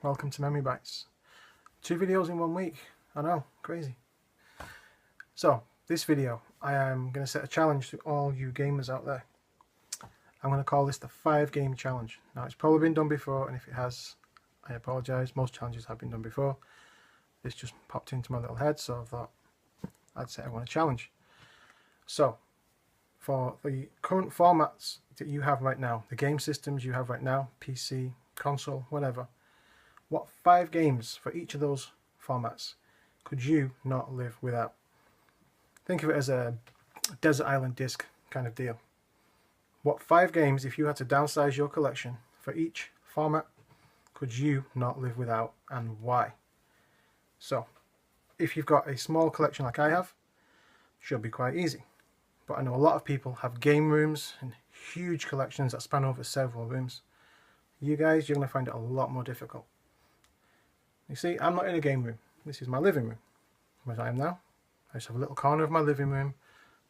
Welcome to Memory Bites. 2 videos in 1 week. I know, crazy. So, this video, I am going to set a challenge to all you gamers out there. I'm going to call this the 5-game challenge. Now, it's probably been done before, and if it has, I apologise. Most challenges have been done before. This just popped into my little head, so I thought I'd set everyone a challenge. So, for the current formats that you have right now, the game systems you have right now, PC, console, whatever, what 5 games for each of those formats could you not live without? Think of it as a desert island disc kind of deal. What 5 games, if you had to downsize your collection for each format, could you not live without, and why? So, if you've got a small collection like I have, it should be quite easy. But I know a lot of people have game rooms and huge collections that span over several rooms. You guys, you're going to find it a lot more difficult. You see, I'm not in a game room. This is my living room, where I am now. I just have a little corner of my living room.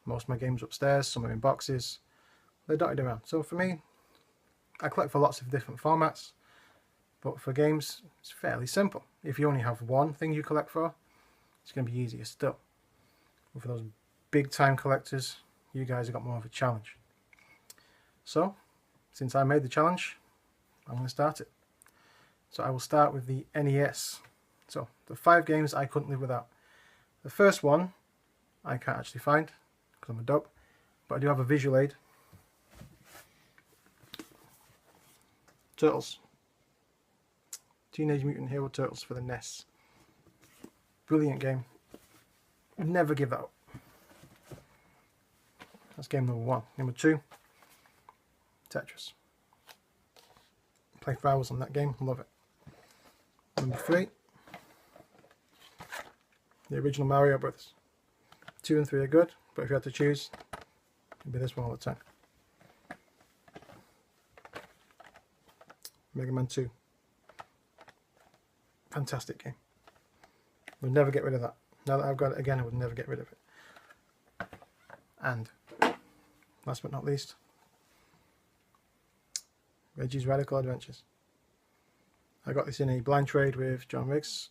Most of my games are upstairs, some are in boxes. They're dotted around. So for me, I collect for lots of different formats. But for games, it's fairly simple. If you only have one thing you collect for, it's going to be easier still. But for those big time collectors, you guys have got more of a challenge. So, since I made the challenge, I'm going to start it. So I will start with the NES. So the 5 games I couldn't live without. The first one I can't actually find because I'm a dope, but I do have a visual aid. Turtles. Teenage Mutant Hero Turtles for the NES. Brilliant game. Never give that up. That's game number 1. Number 2, Tetris. Play for hours on that game, love it. Number 3, the original Mario Brothers. 2 and 3 are good, but if you had to choose, it'd be this one all the time. Mega Man 2. Fantastic game. Would never get rid of that. Now that I've got it again, I would never get rid of it. And last but not least, Reggie's Radical Adventures. I got this in a blind trade with John Riggs,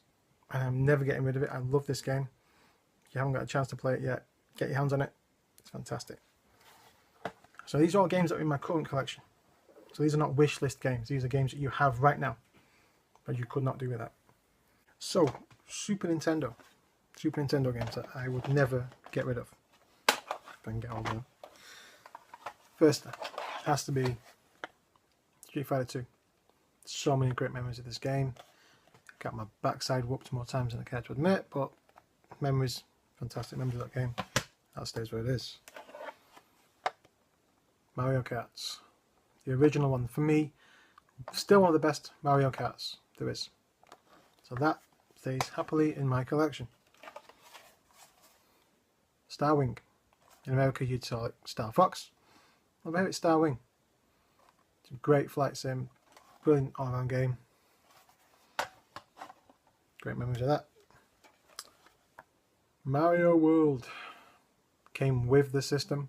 and I'm never getting rid of it. I love this game. If you haven't got a chance to play it yet, get your hands on it. It's fantastic. So these are all games that are in my current collection. So these are not wish list games. These are games that you have right now, but you could not do without. So, Super Nintendo games that I would never get rid of. If I can get all of them. First has to be Street Fighter 2. So many great memories of this game. Got my backside whooped more times than I care to admit, but memories, fantastic memories of that game. That stays where it is. Mario Karts. The original one, for me, still one of the best Mario Karts there is. So that stays happily in my collection. Star Wing. In America you'd call it Star Fox. Over here it's Star Wing. It's a great flight sim. Brilliant all-round game. Great memories of that. Mario World came with the system,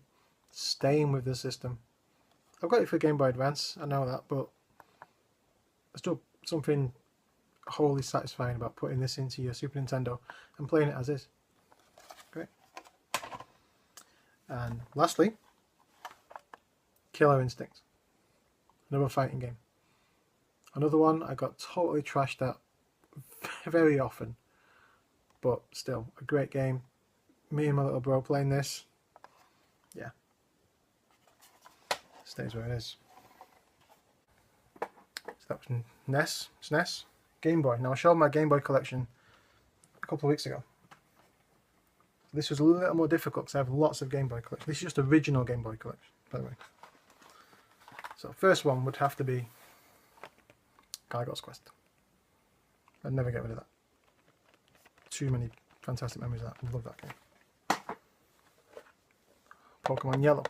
staying with the system. I've got it for Game Boy Advance, I know that, but there's still something wholly satisfying about putting this into your Super Nintendo and playing it as is. Great. And lastly, Killer Instinct. Another fighting game. Another one I got totally trashed at very often, but still a great game. Me and my little bro playing this, yeah, stays where it is. So that was NES, SNES, Game Boy. Now I showed my Game Boy collection a couple of weeks ago. This was a little more difficult because I have lots of Game Boy collections. This is just original Game Boy collection, by the way. So first one would have to be Galago's Quest. I'd never get rid of that. Too many fantastic memories of that. I love that game. Pokemon Yellow.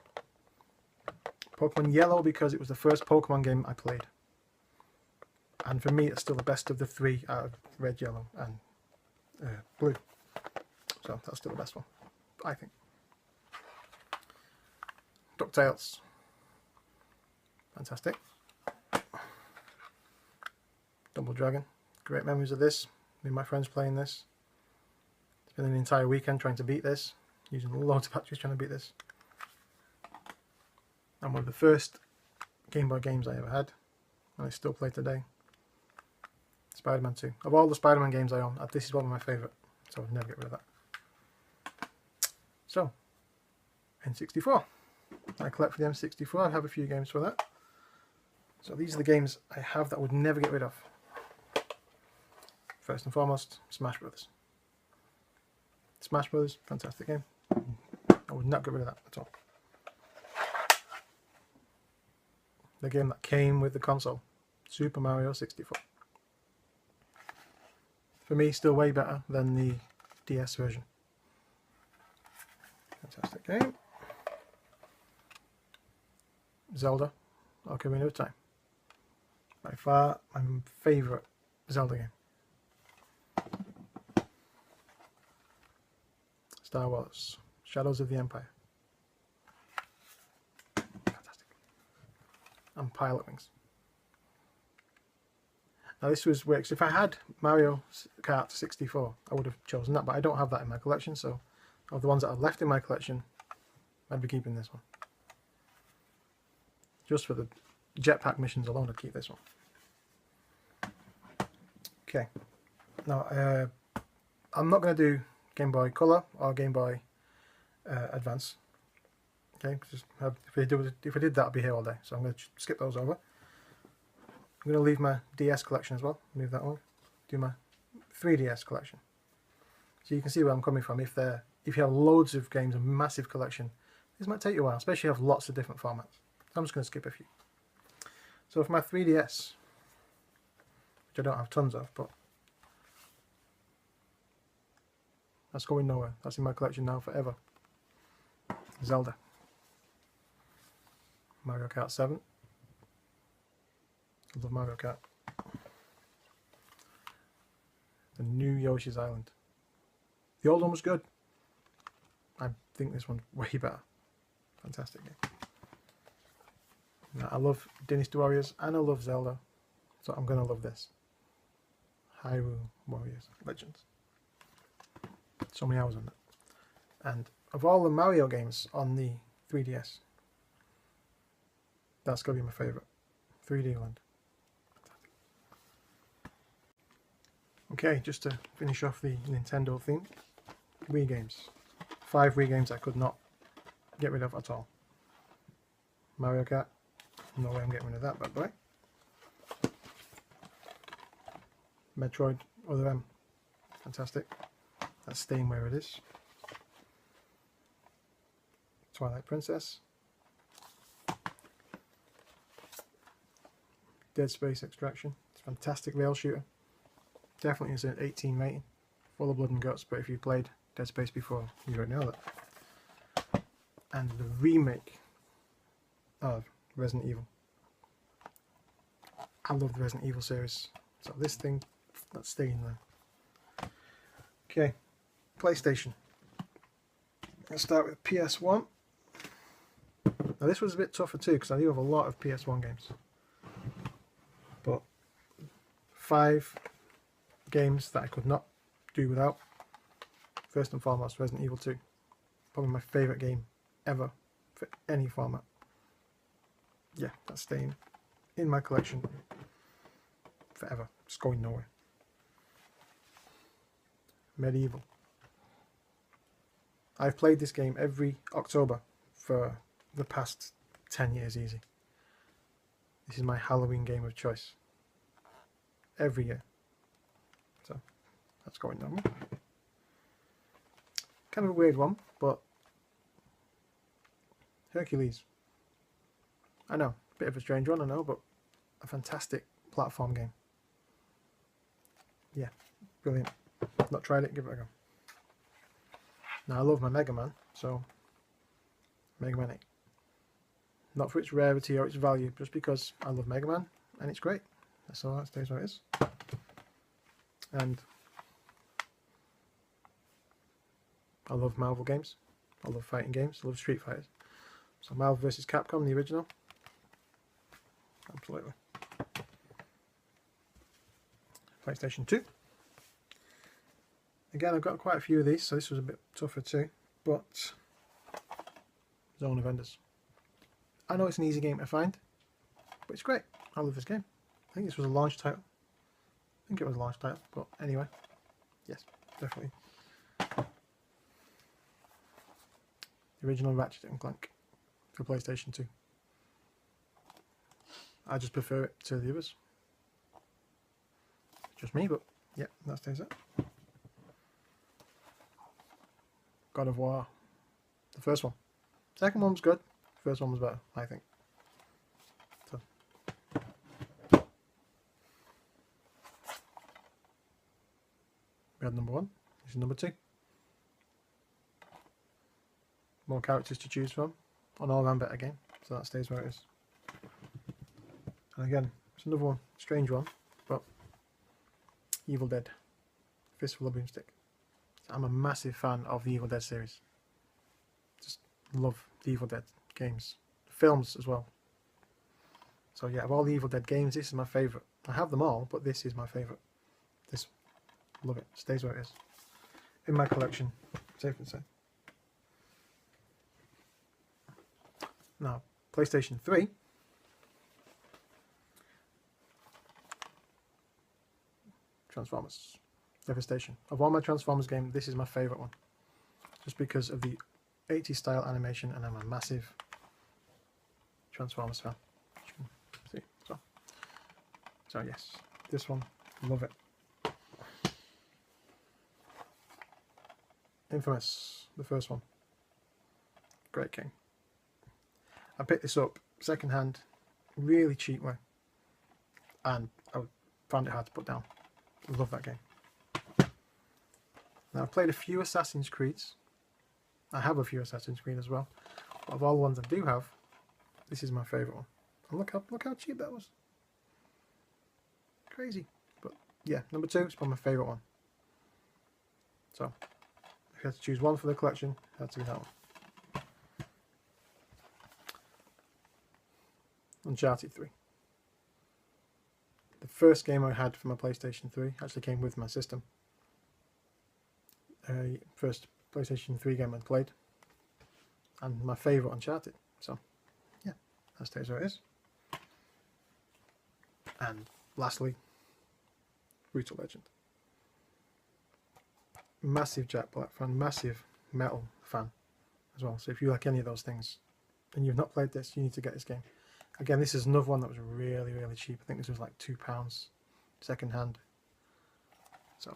Pokemon Yellow because it was the first Pokemon game I played. And for me it's still the best of the 3 out of Red, Yellow and Blue. So that's still the best one, I think. DuckTales. Fantastic. Double Dragon. Great memories of this. Me and my friends playing this. It's been an entire weekend trying to beat this. Using loads of patches trying to beat this. And one of the first Game Boy games I ever had. And I still play today. Spider-Man 2. Of all the Spider-Man games I own, this is one of my favourite. So I'd never get rid of that. So, N64. I collect for the M64. I have a few games for that. So these are the games I have that I would never get rid of. First and foremost, Smash Brothers. Smash Brothers, fantastic game. I would not get rid of that at all. The game that came with the console, Super Mario 64. For me, still way better than the DS version. Fantastic game. Zelda, Ocarina of Time. By far my favourite Zelda game. Star Wars, Shadows of the Empire. Fantastic. And Pilot Wings. Now this was works. If I had Mario Kart 64, I would have chosen that, but I don't have that in my collection, so of the ones that I've left in my collection, I'd be keeping this one. Just for the jetpack missions alone, I'd keep this one. Okay. Now, I'm not going to do Game Boy Color or Game Boy Advance. Okay, because if I did that, I'd be here all day. So I'm going to skip those over. I'm going to leave my DS collection as well. Move that on. Do my 3DS collection. So you can see where I'm coming from. If you have loads of games, a massive collection, this might take you a while, especially if you have lots of different formats. So I'm just going to skip a few. So for my 3DS, which I don't have tons of, but that's going nowhere. That's in my collection now forever. Zelda. Mario Kart 7. I love Mario Kart. The new Yoshi's Island. The old one was good. I think this one's way better. Fantastic game. Now, I love Dynasty Warriors and I love Zelda. So I'm going to love this. Hyrule Warriors Legends. So many hours on that. And of all the Mario games on the 3DS, that's going to be my favourite. 3D Land. Okay, just to finish off the Nintendo theme, Wii games. 5 Wii games I could not get rid of at all. Mario Kart, no way I'm getting rid of that bad boy. Metroid Other M, fantastic. That's staying where it is. Twilight Princess. Dead Space Extraction, it's a fantastic rail shooter. Definitely is an 18 rating, full of blood and guts, but if you played Dead Space before, you don't know that. And the remake of Resident Evil. I love the Resident Evil series, so this thing, that's staying there. Okay, PlayStation. Let's start with PS1. Now this was a bit tougher too, because I do have a lot of PS1 games. But 5 games that I could not do without. First and foremost, Resident Evil 2. Probably my favourite game ever for any format. Yeah, that's staying in my collection forever. It's going nowhere. Medieval. I've played this game every October for the past 10 years easy. This is my Halloween game of choice. Every year. So, that's going normal. Kind of a weird one, but Hercules. I know, bit of a strange one, I know, but a fantastic platform game. Yeah, brilliant. Not tried it, give it a go. Now I love my Mega Man, so Mega Man 8. Not for its rarity or its value, just because I love Mega Man and it's great. That's all, that stays where it is. And I love Marvel games. I love fighting games. I love Street Fighters. So Marvel vs. Capcom, the original. Absolutely. PlayStation 2. Again, I've got quite a few of these, so this was a bit tougher too, but Zone of Enders. I know it's an easy game to find, but it's great. I love this game. I think this was a launch title. I think it was a launch title, but anyway, yes, definitely. The original Ratchet and Clank for PlayStation 2. I just prefer it to the others. Just me, but yeah, that stays up. God of War. The first one. Second one was good. The first one was better, I think. So. We had number 1. This is number 2. More characters to choose from. An all-round better game. So that stays where it is. And again, it's another one. Strange one. But Evil Dead. Fistful of Boomstick. I'm a massive fan of the Evil Dead series. Just love the Evil Dead games. The films as well. So yeah, of all the Evil Dead games, this is my favourite. I have them all, but this is my favourite. This, love it. Stays where it is. In my collection, safe to say. Now, PlayStation 3. Transformers. Devastation. Of all my Transformers games, this is my favourite one. Just because of the 80s style animation, and I'm a massive Transformers fan. As you can see. So yes, this one, love it. Infamous, the first one. Great game. I picked this up second hand, really cheap way, and I found it hard to put down. I love that game. Now I've played a few Assassin's Creeds. I have a few Assassin's Creed as well. But of all the ones I do have, this is my favourite one. And look how cheap that was. Crazy. But yeah, number 2 is probably my favourite one. So if you had to choose one for the collection, it had to be that one. Uncharted 3. The first game I had for my PlayStation 3 actually came with my system. First PlayStation 3 game I played, and my favourite Uncharted. So yeah, that stays where it is. And lastly, Brutal Legend. Massive Jack Black fan, massive metal fan as well. So if you like any of those things and you've not played this, you need to get this game. Again, this is another one that was really, really cheap. I think this was like £2 second hand. So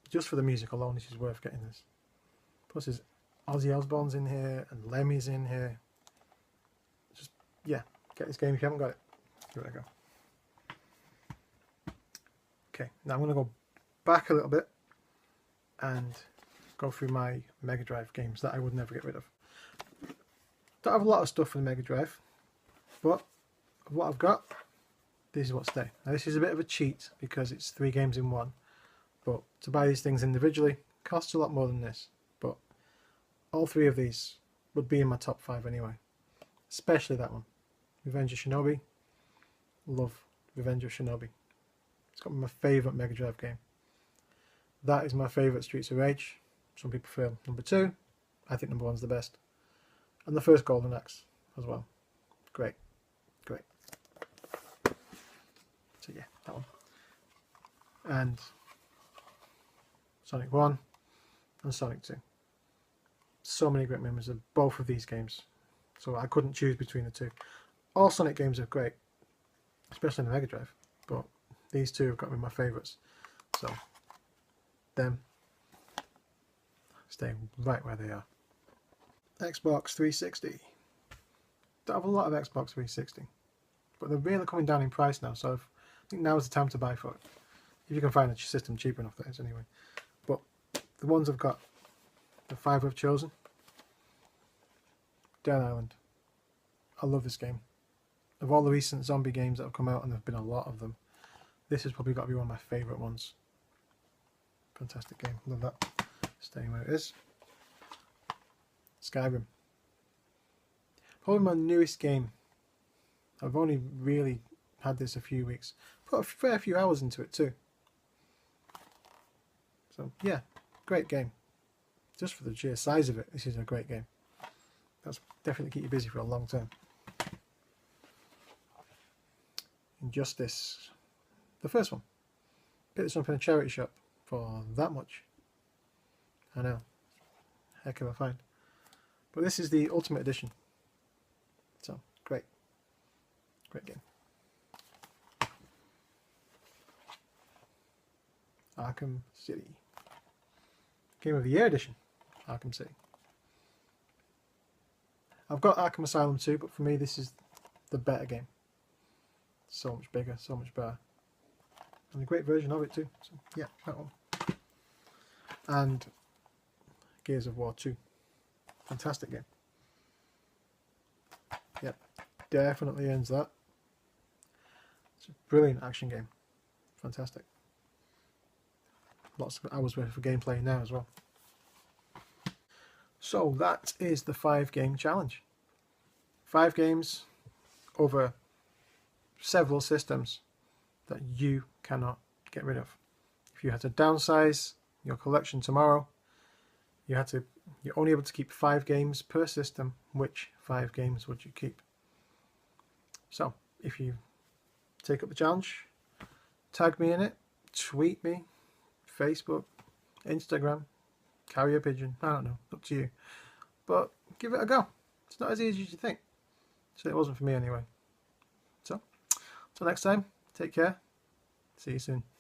just for the music alone, this is worth getting this. Plus there's Ozzy Osbourne's in here and Lemmy's in here. Just, yeah, get this game if you haven't got it. Give it a go. Okay, now I'm going to go back a little bit and go through my Mega Drive games that I would never get rid of. Don't have a lot of stuff for the Mega Drive, but what I've got, this is what's there. Now this is a bit of a cheat because it's 3 games in one, but to buy these things individually costs a lot more than this. But all 3 of these would be in my top 5 anyway, especially that one, Revenge of Shinobi. Love Revenge of Shinobi. It's got my favourite Mega Drive game. That is my favourite Streets of Rage. Some people feel number 2. I think number 1's the best. And the first Golden Axe as well. Great. Great. So yeah, that one. And Sonic 1 and Sonic 2. So many great memories of both of these games. So I couldn't choose between the 2. All Sonic games are great, especially on the Mega Drive. But these 2 have got to be my favourites. So them stay right where they are. Xbox 360. Don't have a lot of Xbox 360, but they're really coming down in price now, so I think now is the time to buy for it. If you can find a system cheap enough, that is, anyway. But the ones I've got, the 5 I've chosen. Dead Island. I love this game. Of all the recent zombie games that have come out, and there have been a lot of them, this has probably got to be one of my favourite ones. Fantastic game. Love that. Staying where it is. Skyrim. Probably my newest game. I've only really had this a few weeks. Put a fair few hours into it too. So yeah, great game. Just for the sheer size of it, this is a great game. That's definitely keep you busy for a long time. Injustice, the first one. Picked this up in a charity shop for that much. I know, heck of a find. But this is the Ultimate Edition. So great, great game. Arkham City. Game of the Year Edition. Arkham City. I've got Arkham Asylum too, but for me this is the better game. So much bigger, so much better. And a great version of it too. So yeah, that one. And Gears of War 2. Fantastic game. Yep, definitely earns that. It's a brilliant action game. Fantastic. Lots of hours worth of gameplay now as well. So that is the 5-game challenge. 5 games over several systems that you cannot get rid of. If you had to downsize your collection tomorrow, you're only able to keep 5 games per system. Which 5 games would you keep? So if you take up the challenge, tag me in it, tweet me, Facebook, Instagram, carrier pigeon, I don't know, up to you. But give it a go. It's not as easy as you think. So it wasn't for me anyway. So, until next time, take care. See you soon.